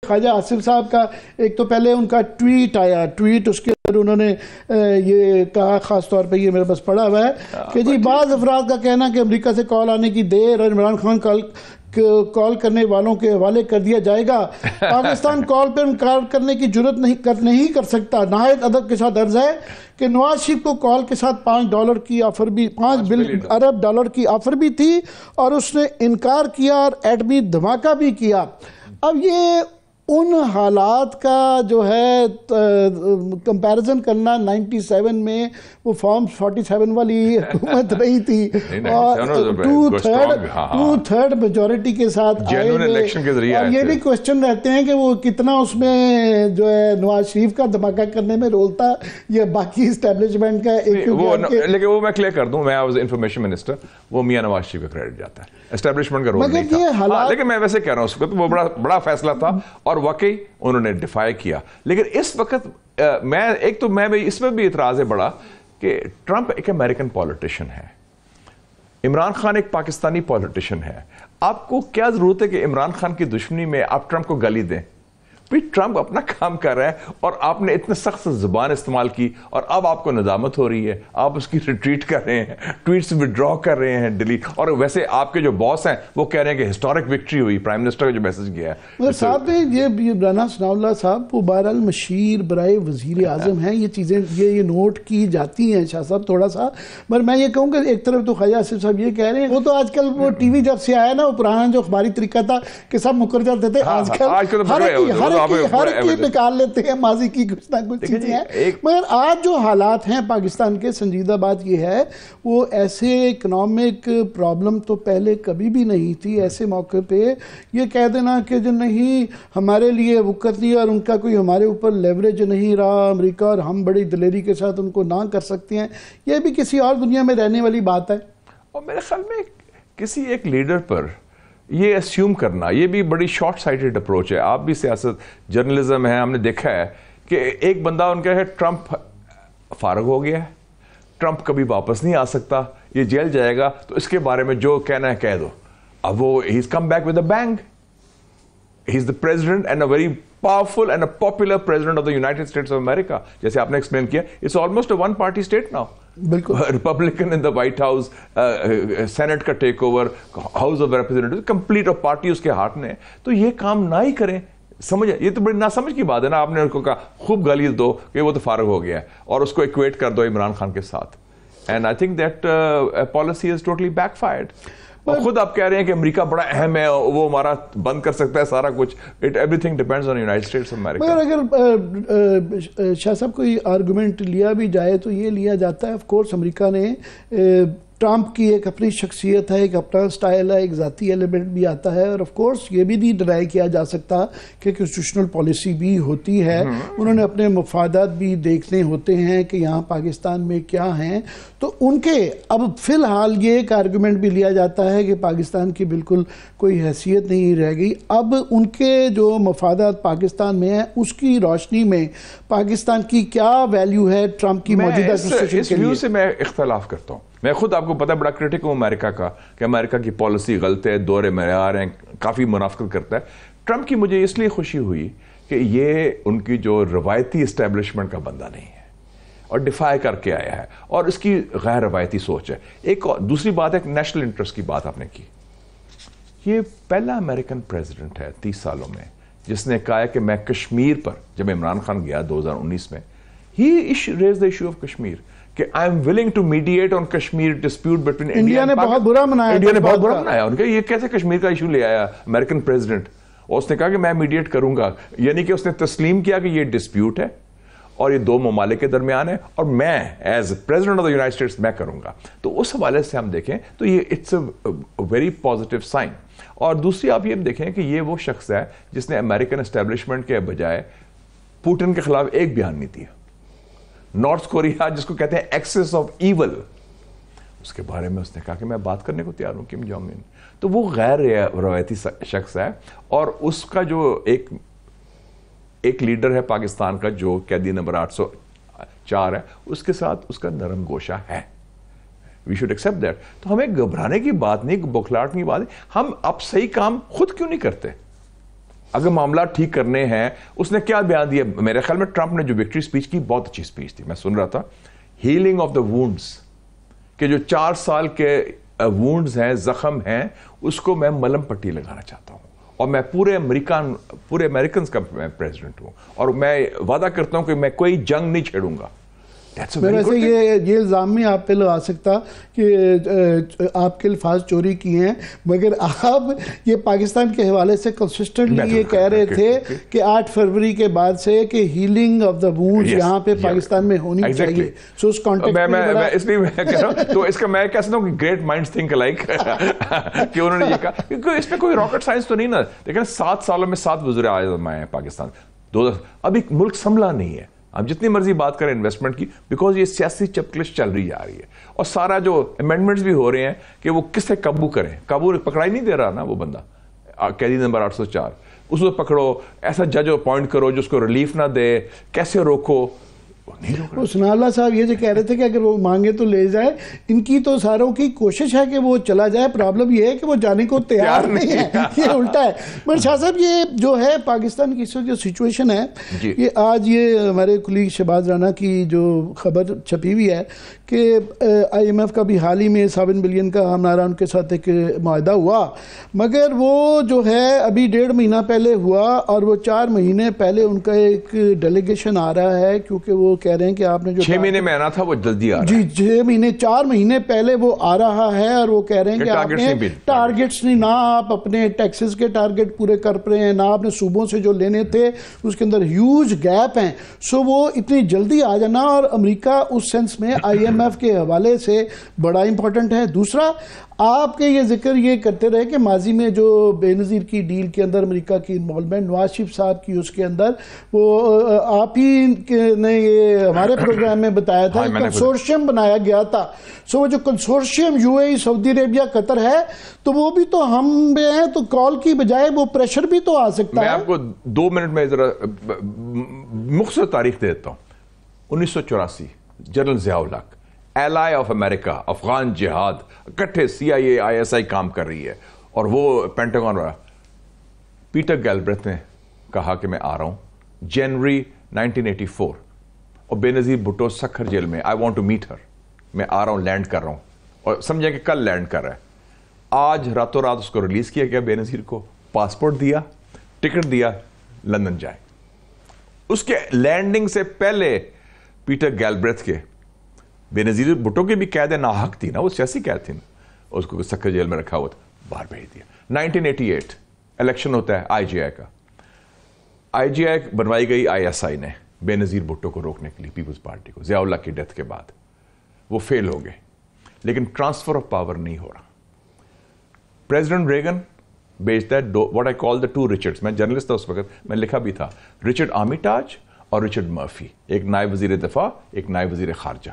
خواجہ آصف صاحب کا ایک تو پہلے ان کا ٹویٹ آیا، ٹویٹ اس کے اندر انہوں نے یہ کہا، خاص طور پہ یہ میرے پاس پڑھا ہوا ہے کہ جی بعض افراد کا کہنا کہ امریکہ سے کال آنے کی دیر اور عمران خان کال کرنے والوں کے حوالے کر دیا جائے گا۔ پاکستان کال پر انکار کرنے کی جرت نہیں کر سکتا۔ نہایت ادب کے ساتھ عرض ہے کہ نواز شریف کو کال کے ساتھ $5 کی آفر بھی $5 ارب کی آفر بھی تھی اور اس نے انکار کیا اور ایٹمی دھماکہ بھی کیا۔ اب یہ ان حالات کا جو ہے کمپیریزن کرنا 97 میں وہ فارم 47 والی حکومت رہی تھی اور 2/3 میجورٹی کے ساتھ آئے ہوئے، اور یہ بھی کوشچن رہتے ہیں کہ وہ کتنا اس میں جو ہے نواز شریف کا دھماکہ کرنے میں رول تھا یا باقی اسٹیبلشمنٹ کا۔ لیکن وہ میں کلیئر کر دوں، میں ایز انفارمیشن منسٹر وہ میاں نواز شریف کا کریڈٹ جاتا ہے، اسٹیبلشمنٹ کا رول نہیں تھا۔ لیکن میں ویسے کہہ رہا ہوں اس وقت وہ بڑا فیصلہ تھا اور واقعی انہوں نے ڈیفائی کیا۔ لیکن اس وقت میں اس میں بھی اعتراض ہے بڑا کہ ٹرمپ ایک امریکن پولیٹیشین ہے، عمران خان ایک پاکستانی پولیٹیشین ہے۔ آپ کو کیا ضرورت ہے کہ عمران خان کی دشمنی میں آپ ٹرمپ کو گالی دیں؟ ٹرمپ اپنا کام کر رہا ہے اور آپ نے اتنے سخت زبان استعمال کی اور اب آپ کو ندامت ہو رہی ہے، آپ اس کی ریٹریٹ کر رہے ہیں، ٹویٹس وڈرا کر رہے ہیں، ڈیلیٹ، اور ویسے آپ کے جو باس ہیں وہ کہہ رہے ہیں کہ ہسٹورک وکٹری ہوئی، پرائم منسٹر کا جو میسج گیا ہے صاحب نے یہ رانا ثناء اللہ صاحب وہ بہرحال مشیر برائے وزیر اعظم ہیں، یہ چیزیں یہ نوٹ کی جاتی ہیں شاہ صاحب تھوڑا سا، مگر میں یہ کہوں کہ ایک طرف تو خواجہ آصف صاحب یہ کہہ رہے ہیں، وہ تو آج کل وہ ٹی وی جب سے آیا نا، وہ پرانا جو اخباری طریقہ تھا کہ سب مکر جاتے تھے، آج کل ہر کی نکال لیتے ہیں ماضی کی کچھ نہ کچھ چیزیں ہیں۔ مگر آج جو حالات ہیں پاکستان کے، سنجیدہ بات یہ ہے وہ ایسے اکنامک پرابلم تو پہلے کبھی بھی نہیں تھی۔ ایسے موقع پہ یہ کہہ دینا کہ جو نہیں ہمارے لیے وقت نہیں اور ان کا کوئی ہمارے اوپر لیوریج نہیں رہا امریکہ اور ہم بڑی دلیری کے ساتھ ان کو نہ کر سکتے ہیں، یہ بھی کسی اور دنیا میں رہنے والی بات ہے۔ اور میرے خیال میں کسی ایک لیڈر پر یہ اسیوم کرنا یہ بھی بڑی شارٹ سائٹڈ اپروچ ہے۔ آپ بھی سیاست جرنلزم ہے، ہم نے دیکھا ہے کہ ایک بندہ ان کا ہے ٹرمپ فارغ ہو گیا ہے، ٹرمپ کبھی واپس نہیں آ سکتا، یہ جیل جائے گا، تو اس کے بارے میں جو کہنا ہے کہہ دو۔ اب وہ he's come back with a bang. He's the president and a very powerful and a popular president of the United States of America. جیسے آپ نے ایکسپلین کیا، it's almost a one party state now. بالکل Republican in the White House, Senate کا take over, House of Representative, complete of party اس کے ہاتھ میں، تو یہ کام نہ ہی کریں۔ سمجھ، یہ تو بڑی ناسمجھ کی بات ہے نا۔ آپ نے ان کو کہا خوب گالی دو کہ وہ تو فارغ ہو گیا ہے اور اس کو ایکویٹ کر دو عمران خان کے ساتھ، and I think that policy is totally back fired. اور خود آپ کہہ رہے ہیں کہ امریکہ بڑا اہم ہے، وہ ہمارا بند کر سکتا ہے سارا کچھ، every thing depends on United States of America. مگر اگر شاہ صاحب کوئی آرگومنٹ لیا بھی جائے تو یہ لیا جاتا ہے آف کورس امریکہ نے ٹرمپ کی ایک اپنی شخصیت ہے، ایک اپنا سٹائل ہے، ایک ذاتی ایلیمنٹ بھی آتا ہے، اور آف کورس یہ بھی نہیں ڈرائی کیا جا سکتا کہ کنسٹیٹیوشنل پالیسی بھی ہوتی ہے، انہوں نے اپنے مفادات بھی دیکھنے ہوتے ہیں کہ یہاں پاکستان میں کیا ہیں، تو ان کے اب فی الحال یہ ایک آرگومنٹ بھی لیا جاتا ہے کہ پاکستان کی بالکل کوئی حیثیت نہیں رہ گئی۔ اب ان کے جو مفادات پاکستان میں ہیں اس کی روشنی میں پاکستان کی کیا ویلیو ہے ٹرمپ کی موجودہ کنسٹیٹیوشن اس کے ویو لیے؟ سے میں اختلاف کرتا ہوں۔ میں خود آپ کو پتا بڑا کرٹک ہوں امریکہ کا کہ امریکہ کی پالیسی غلط ہے، دور معیار ہیں، کافی منافقت کرتا ہے۔ ٹرمپ کی مجھے اس لیے خوشی ہوئی کہ یہ ان کی جو روایتی اسٹیبلشمنٹ کا بندہ نہیں ہے اور ڈیفائی کر کے آیا ہے، اور اس کی غیر روایتی سوچ ہے۔ ایک دوسری بات ہے، نیشنل انٹرسٹ کی بات آپ نے کی، یہ پہلا امریکن پریزیڈنٹ ہے 30 سالوں میں جس نے کہا ہے کہ میں کشمیر پر، جب عمران خان گیا 2019 میں، he raise the issue of Kashmir کہ I am willing to mediate on Kashmir dispute between India نے بہت برا منایا، انڈیا نے بہت برا منایا ان کا، یہ کیسے کشمیر کا ایشو لے آیا امریکن پریزیڈنٹ، اور اس نے کہا کہ میں میڈیٹ کروں گا، یعنی کہ اس نے تسلیم کیا کہ یہ ڈسپیوٹ ہے اور یہ دو ممالک کے درمیان ہے اور میں as president of the United States میں کروں گا۔ تو اس حوالے سے ہم دیکھیں تو یہ it's a very positive sign. اور دوسری آپ یہ دیکھیں کہ یہ وہ شخص ہے جس نے امریکن اسٹیبلشمنٹ کے بجائے پوٹن کے خلاف ایک بیان نہیں دیا۔ نارتھ کوریا جس کو کہتے ہیں ایکسس آف ایول، اس کے بارے میں اس نے کہا کہ میں بات کرنے کو تیار ہوں کم جونگ ان۔ تو وہ غیر روایتی شخص ہے، اور اس کا جو ایک لیڈر ہے پاکستان کا جو قیدی نمبر 804 ہے، اس کے ساتھ اس کا نرم گوشہ ہے۔ We should accept that. تو ہمیں گھبرانے کی بات نہیں، بوکھلاہٹ کی بات نہیں، ہم اب صحیح کام خود کیوں نہیں کرتے؟ اگر معاملات ٹھیک کرنے ہیں. اس نے کیا بیان دیا؟ میرے خیال میں ٹرمپ نے جو وکٹری اسپیچ کی بہت اچھی اسپیچ تھی. میں سن رہا تھا ہیلنگ آف دا وونڈس, کہ جو 4 سال کے وونڈز ہیں, زخم ہیں, اس کو میں ملم پٹی لگانا چاہتا ہوں. اور میں پورے امریکنز کا میں پریزیڈنٹ ہوں, اور میں وعدہ کرتا ہوں کہ میں کوئی جنگ نہیں چھیڑوں گا. میرے سے یہ الزام نہیں آپ پہ لگا سکتا کہ آپ کے الفاظ چوری کیے ہیں, مگر آپ یہ پاکستان کے حوالے سے کنسسٹنٹلی یہ کہہ رہے تھے کہ 8 فروری کے بعد سے کہ ہیلنگ آف دا وونڈز یہاں پہ پاکستان میں ہونی چاہیے. سو اس کانٹیکٹ میں اس لیے میں کہہ رہا ہوں, تو اس کا میں کہہ سکتا ہوں کہ گریٹ مائنڈز تھنک الائک, کہ انہوں نے یہ کہا, کیونکہ اس پہ کوئی راکٹ سائنس تو نہیں نا. دیکھیں 7 سالوں میں 7 وزراء اعظم آئے ہیں پاکستان, ابھی ملک سنبھلا نہیں ہے. اب جتنی مرضی بات کریں انویسٹمنٹ کی, بیکاز یہ سیاسی چپکلش چل رہی جا رہی ہے, اور سارا جو امینڈمنٹس بھی ہو رہے ہیں کہ وہ کس سے قابو کریں. قابو پکڑائی نہیں دے رہا نا وہ بندہ, قیدی نمبر 804, اس کو پکڑو, ایسا جج اپوائنٹ کرو جو اس کو ریلیف نہ دے, کیسے روکو. ثناء اللہ صاحب یہ جو کہہ رہے تھے کہ اگر وہ مانگے تو لے جائے, ان کی تو ساروں کی کوشش ہے کہ وہ چلا جائے. پرابلم یہ ہے کہ وہ جانے کو تیار نہیں ہے, یہ الٹا ہے. مگر شاہ صاحب یہ جو ہے پاکستان کی جو سچویشن ہے, یہ آج یہ ہمارے کلیگ شہباز رانا کی جو خبر چھپی ہوئی ہے کہ IMF کا بھی حال ہی میں 7 بلین کا ہمارا ان کے ساتھ ایک معاہدہ ہوا, مگر وہ جو ہے ابھی 1.5 مہینہ پہلے ہوا, اور وہ 4 مہینے پہلے ان کا ایک ڈیلیگیشن آ رہا ہے, کیونکہ وہ کہہ رہے ہیں کہ آپ نے جو 6 مہینے میں آنا تھا وہ جلدی آ رہا ہے. جی 6 مہینے 4 مہینے پہلے وہ آ رہا ہے, اور وہ کہہ رہے ہیں کہ آپ نے ٹارگیٹس نہیں, نہ آپ اپنے ٹیکسز کے ٹارگیٹ پورے کر رہے ہیں, نہ آپ نے صوبوں سے جو لینے تھے اس کے اندر ہیوج گیپ ہیں. سو وہ اتنی جلدی آ جانا, اور امریکہ اس سینس میں IMF کے حوالے سے بڑا امپورٹنٹ ہے. دوسرا آپ کے یہ ذکر یہ کرتے رہے کہ ماضی میں جو بے نظیر کی ڈیل کے اندر امریکہ کی انوالومنٹ, نواز شریف صاحب کی اس کے اندر, وہ آپ ہی نے یہ ہمارے پروگرام میں بتایا تھا, کنسورشیم بنایا گیا تھا. سو وہ جو کنسورشیم UAE, سعودی عربیہ, قطر ہے, تو وہ بھی تو ہم میں ہیں, تو کال کی بجائے وہ پریشر بھی تو آ سکتا ہے. میں آپ کو 2 منٹ میں ذرا مختصر تاریخ دیتا ہوں. 1984 general Zia ul Haq, ایلائی of America, Afghan جہاد, اکٹھے CIA ISI کام کر رہی ہے, اور وہ پینٹاگون رہا. پیٹر گیلبریتھ نے کہا کہ میں آ رہا ہوں جنوری 1984, اور بے نظیر بھٹو سکھر جیل میں, I want to meet her, میں آ رہا ہوں, لینڈ کر رہا ہوں, اور سمجھیں کہ کل لینڈ کر رہا ہے. آج راتوں رات اس کو ریلیز کیا گیا, بے نظیر کو پاسپورٹ دیا, ٹکٹ دیا, لندن جائے. اس کے لینڈنگ سے پہلے پیٹر گیلبریتھ کے, بے نظیر بھٹو کی بھی قید ناحق تھی نا, وہ سیاسی قید تھی نا, اس کو سکھر جیل میں رکھا ہوا تھا, باہر بھیج دیا. 1988 الیکشن ہوتا ہے IGI کا. IGI بنوائی گئی ISI نے بے نظیر بھٹو کو روکنے کے لیے, پیپلز پارٹی کو, ضیاء اللہ کی ڈیتھ کے بعد. وہ فیل ہو گئے, لیکن ٹرانسفر آف پاور نہیں ہو رہا. پریزیڈنٹ ریگن بیچتا ہے واٹ آئی کال دا 2 رچرڈس. میں جرنلسٹ تھا اس وقت, میں لکھا بھی تھا, رچرڈ آرمیٹاج اور رچرڈ مرفی, ایک نائب وزیر دفاع, ایک نائب وزیر خارجہ.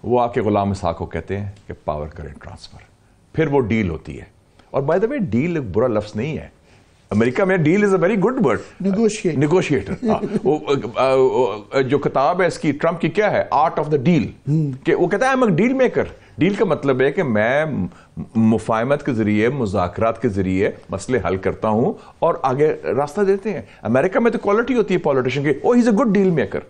وہ آ کے غلام اسحاق کو کہتے ہیں کہ پاور کریں ٹرانسفر. پھر وہ ڈیل ہوتی ہے, اور بائی دا وے ڈیل ایک برا لفظ نہیں ہے امریکہ میں, deal is a very good word, negotiator. جو کتاب ہے اس کی, ٹرمپ کی, کیا ہے, آرٹ آف دا ڈیل, کہ وہ کہتا ہے I'm a deal maker. Deal کا مطلب ہے کہ میں مفاہمت کے ذریعے, مذاکرات کے ذریعے مسئلے حل کرتا ہوں اور آگے راستہ دیتے ہیں. امریکہ میں تو کوالٹی ہوتی ہے پولیٹیشین کی, oh he's a good deal maker,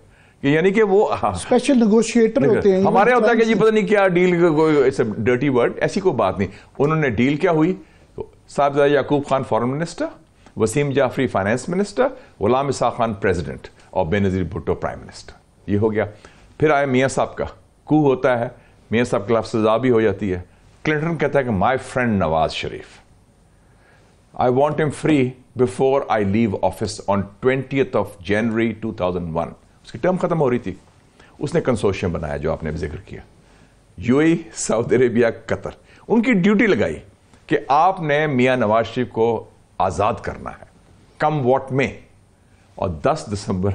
یعنی کہ وہ اسپیشل نیگوشیٹر ہوتے ہیں. ہمارے ہوتا ہے کہ جی پتہ نہیں کیا deal, it's a dirty word, ایسی کوئی بات نہیں. انہوں نے ڈیل کیا ہوئی, Sahabzada Yaqub Khan foreign minister, Wasim Jafri finance minister, Ghulam Ishaq Khan president, اور بے نظیر بھٹو پرائم منسٹر. یہ ہو گیا. پھر آئے میاں صاحب کا کو ہوتا ہے, میاں صاحب کے خلاف سزا بھی ہو جاتی ہے. کلنٹن کہتا ہے کہ my friend Nawaz Sharif, I want him free before I leave office on 20th January 2001. اس کی ٹرم ختم ہو رہی تھی. اس نے کنسورشیم بنایا جو آپ نے ذکر کیا, UAE, سعودی عربیہ, قطر. ان کی ڈیوٹی لگائی کہ آپ نے میاں نواز شریف کو آزاد کرنا ہے, کم واٹ میں. اور 10 دسمبر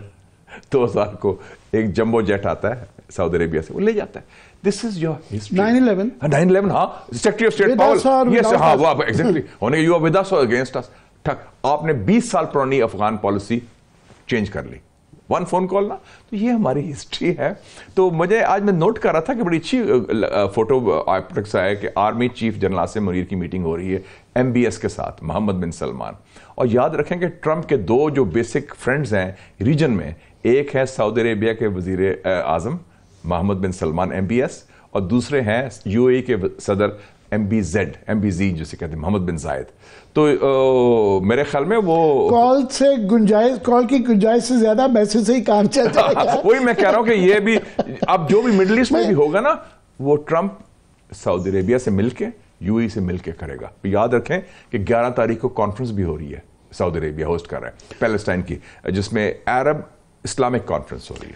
2000 کو ایک جمبو جیٹ آتا ہے سعودی عربیہ سے, وہ لے جاتا ہے. دس از یور ہسٹری. 9/11 ہاں, سیکرٹری آف اسٹیٹ پاور, یس ہاں, وہ ایگزیکٹلی ہونے, یو آر ود اس اور اگینسٹ اس. ٹھک, آپ نے 20 سال پرانی افغان پالیسی چینج کر لی, ون فون کال نا. تو یہ ہماری ہسٹری ہے. تو مجھے آج میں نوٹ کر رہا تھا کہ بڑی اچھی فوٹو آپ سے ہے کہ army chief general Asim Munir کی میٹنگ ہو رہی ہے MBS کے ساتھ محمد بن سلمان. اور یاد رکھیں کہ ٹرمپ کے دو جو بیسک فرینڈز ہیں ریجن میں, ایک ہے سعودی عربیہ کے وزیر اعظم محمد بن سلمان MBS, اور دوسرے ہیں UAE کے صدر MBZ جسے کہتے ہیں محمد بن زائد. تو میرے خیال میں وہ کال کی گنجائش سے زیادہ میسج سے ہی کام چل جائے گا. وہی میں کہہ رہا ہوں کہ یہ بھی اب جو بھی مڈل ایسٹ میں بھی ہوگا نا, وہ ٹرمپ سعودی عربیہ سے مل کے UAE سے مل کے کرے گا. یاد رکھیں کہ 11 تاریخ کو کانفرنس بھی ہو رہی ہے, سعودی عربیہ ہوسٹ کر رہا ہے پیلسٹائن کی, جس میں عرب اسلامک کانفرنس ہو رہی ہے.